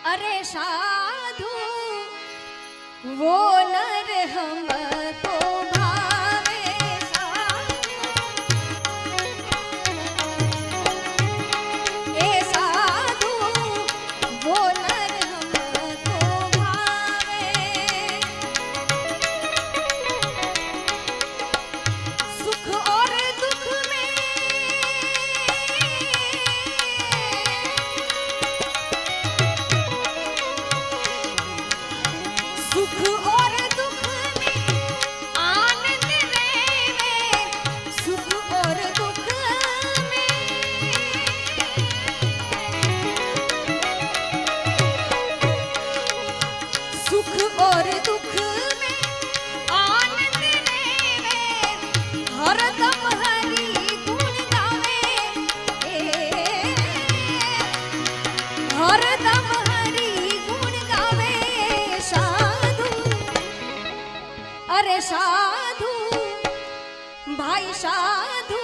अरे साधु वो नर हमको भावे ए साधु वो नर हमको भावे सुख और दुख में सुख और दुख में आनंद रेवे सुख और दुख में सुख और दुख में आनंद रेवे हरदम हरि गुण गावे हरदम हरि गुण गावे साधु अरे साधु भाई साधु